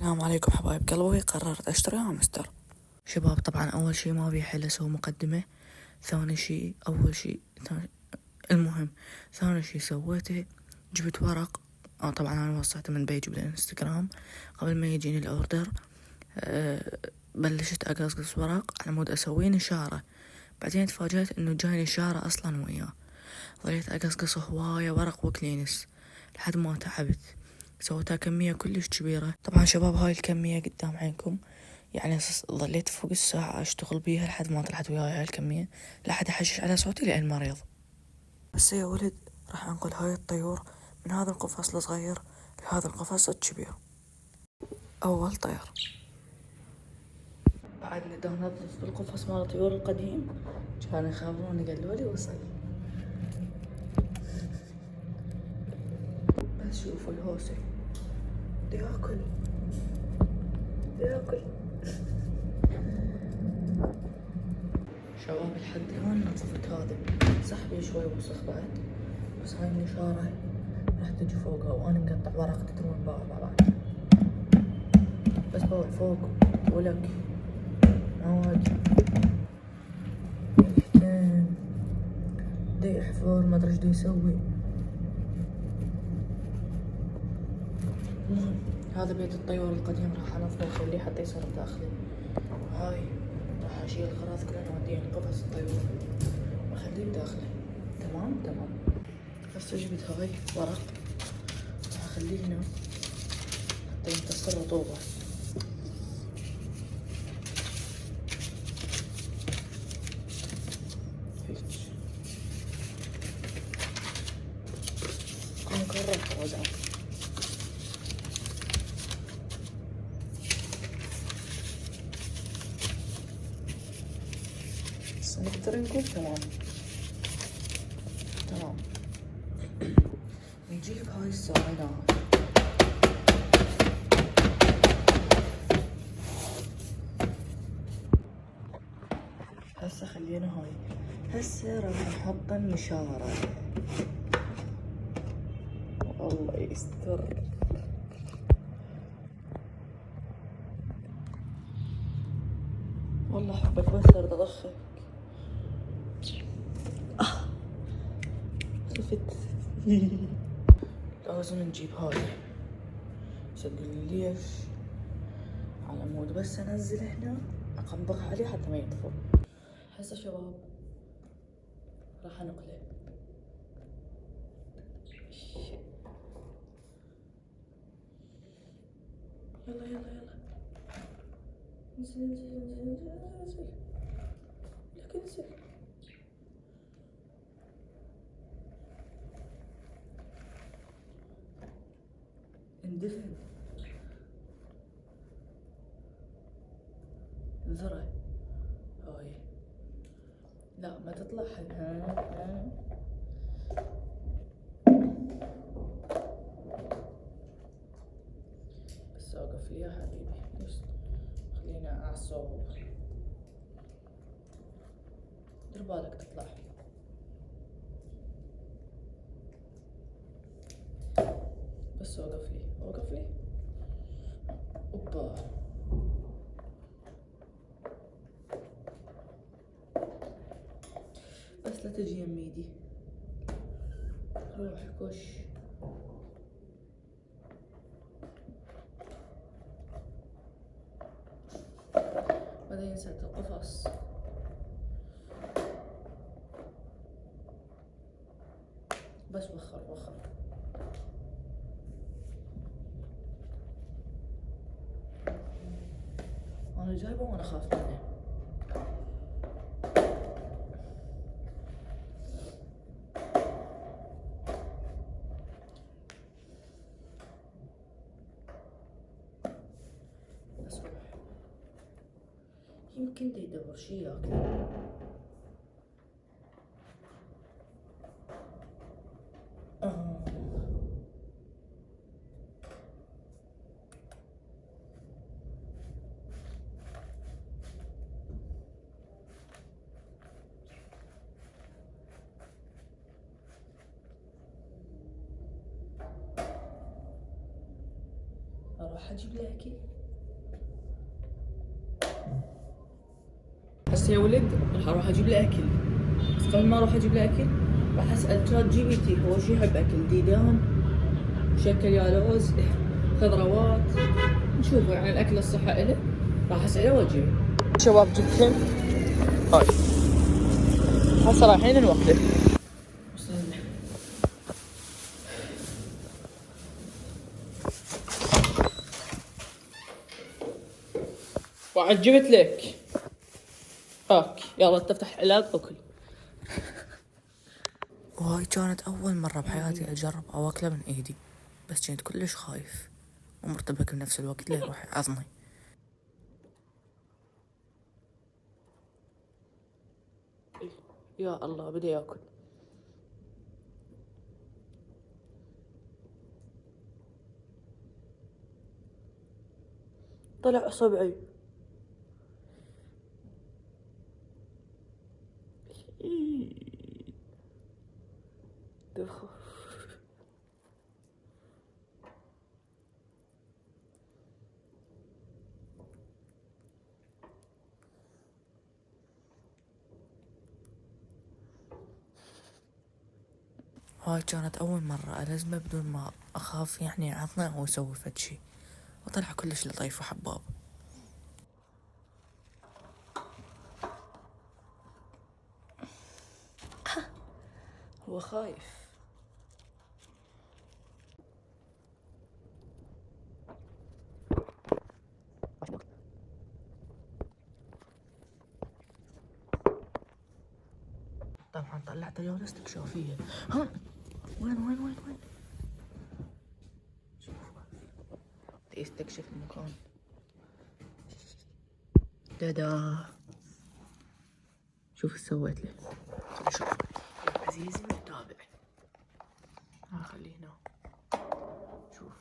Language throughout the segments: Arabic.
السلام عليكم حبايب قلبي. قررت اشتري هامستر. شباب طبعا اول شي ما بي حل اسوي مقدمة. ثاني شي المهم ثاني شي سويته جبت ورق. طبعا انا وصيته من بيج بالانستغرام قبل ما يجيني الاوردر. بلشت اقصقص ورق على مود اسوي نشارة. بعدين تفاجأت انه جاي نشارة اصلا وياه. ظليت اقصقص هواية ورق وكلينس لحد ما تعبت. سويتها كمية كلش كبيرة. طبعا شباب هاي الكمية قدام عينكم، يعني ظليت فوق الساعة اشتغل بيها لحد ما طلعت وياي هاي الكمية. لا حد يحشش على صوتي لأن مريض. بس يا ولد راح انقل هاي الطيور من هذا القفص الصغير لهذا القفص الكبير. اول طير بعد دا نظف بالقفص مال الطيور القديم، كانوا يخافوني قالوا لي وصل. بس شوفوا الهوسة ياكل شباب لحد الآن نظفت هذا. صح بيه شوي وسخ بعد، بس هاي النشارة راح تجي فوقها وانا مقطع ورق تدرون بعد. بس بوع فوق ولك عاد يحتم دي يحفر ما ادري ايش دي يسوي. المهم هذا بيت الطيور القديم راح انظفه واخليه حتى يصير داخلي. هاي راح اشيل الغراض كلها نوديها لقفص الطيور واخليه بداخله. تمام. هسه جبت هاي ورق راح اخليه هنا حتى يمتص الرطوبة. نكرر وزع نقدر نقول تمام. نجيب هاي الصاعدات هسه خلينا هاي. هسه راح نحط النشارة. والله يستر. والله حبك بس ارد اضخك. خفت. لازم نجيب هاي. تقول ليش؟ على مود بس انزل هنا اقبض عليه حتى ما يطفو. هسه شباب راح انقله. يلا انزل لك انزل. اندفن انذره. هاي لا ما تطلع ها. بس اوقف لي يا حبيبي ليش؟ خلينا اعصب. دير بالك تطلع. بس اوقف لي. اوبا بس لا تجي يميدي. روح كش. بعدين نسيت القفص. بس وخر. انا جايبه وانا اخاف منه. بس روح. يمكن دا يدور شي ياكل. اروح اجيب له اكل. هسه يا ولد راح اروح اجيب له اكل، بس قبل ما اروح اجيب له اكل راح اسال شات جي بي تي هو شو يحب اكل، ديدان، مشكل يا لوز، خضروات، نشوف يعني الاكل الصحة إله. راح اساله واجيبه. شباب جبتهم هاي هسه رايحين نوقف. وعد جبت لك هاك، يلا تفتح علاج وكل. وهاي كانت أول مرة بحياتي أجرب أو أكله من إيدي، بس كنت كلش خايف ومرتبك بنفس الوقت ليروح يعضني. يا الله بدي ياكل. طلع أصبعي. دخل. هاي كانت أول مرة ألزمه بدون ما أخاف يعني يعضني أو يسوي فد شي، وطلع كلش لطيف وحباب. هو خايف. طبعا طلعت جولة استكشافية. ها وين شوف يستكشف المكان. دادا شوف ايش سويت له. خلي شوف عزيزي المتابع، خليه هنا. شوف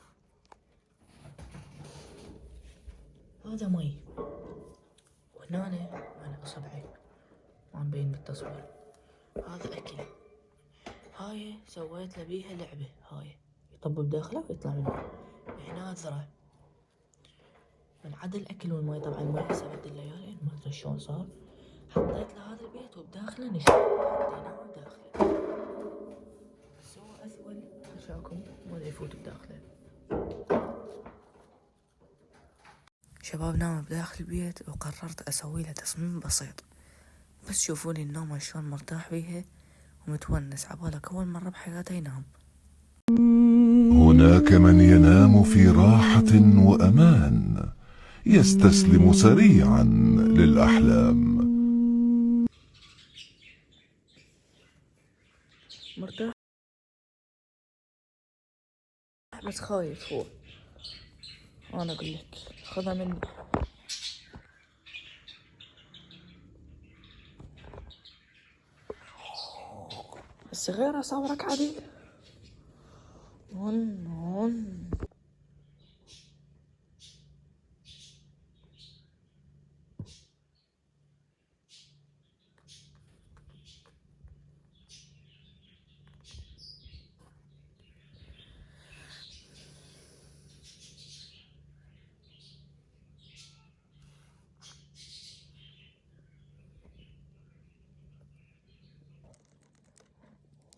هذا مي، وهنا أنا أصبعي ما مبين بالتصوير. هذا أكل. هاي سويت له بيها لعبة، هاي يطبب داخله ويطلع منه. هنا زرع من عدا الأكل والمي. طبعا المي هسه بالليالي ما أدري شلون صار. حطيت له هذا البيت وبداخله نشا، حطيناه بداخله بس هو أثقل عشاكم ما يفوت بداخله. شباب نام بداخل البيت وقررت أسوي له تصميم بسيط، بس شوفوني النوم شلون مرتاح بيها ومتونس، عبالك أول مرة بحياته ينام. هناك من ينام في راحة وأمان، يستسلم سريعا للأحلام. مرتاح بس خايف هو. أنا أقول لك خذها مني. الصغير أصورك عادي. هون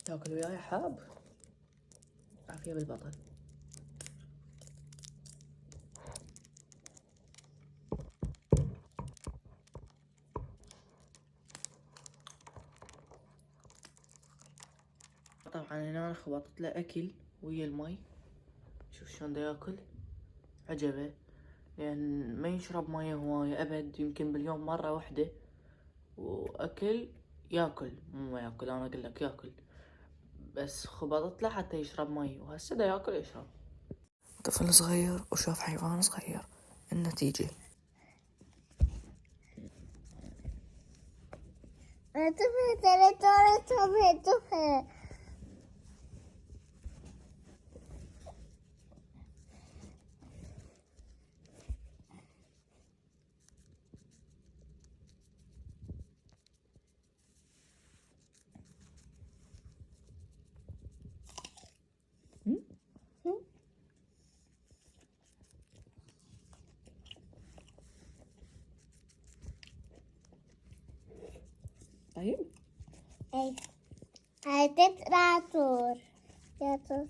تاكل وياي حاب. عافية بالبطن. طبعا هنا أنا خبطت له أكل ويا المي. شوف شلون دا ياكل، عجبه لأن ما يشرب مية هواية أبد، يمكن باليوم مرة واحدة. وأكل ياكل، مو ما ياكل، أنا أقول لك ياكل، بس خبطت له حتى يشرب مي وهسه دا ياكل يشرب. طفل صغير وشاف حيوان صغير، النتيجة طيب اي هتطلع طور يا طور.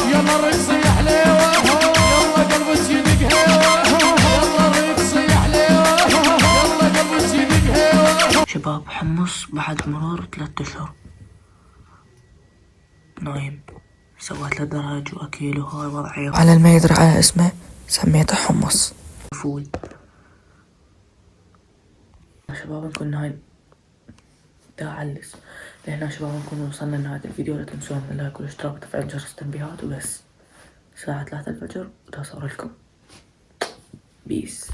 يلا رقصي يا حليوة، يلا قلبك يدق هيوة، يلا رقصي يا حليوة، يلا قلبك يدق هيوة. شباب، حمص بعد مرور 3 أشهر نايم، سويت له درج وأكيل وهاي وضعي. على اللي ما يدري على اسمه سميته حمص فول. شباب نكون نايم دا أعلس لهنا. شباب نكون وصلنا لنهاية الفيديو. لا تنسون اللايك والاشتراك وتفعيل جرس التنبيهات وبس. الساعة 3 الفجر ودا صور لكم. بيس.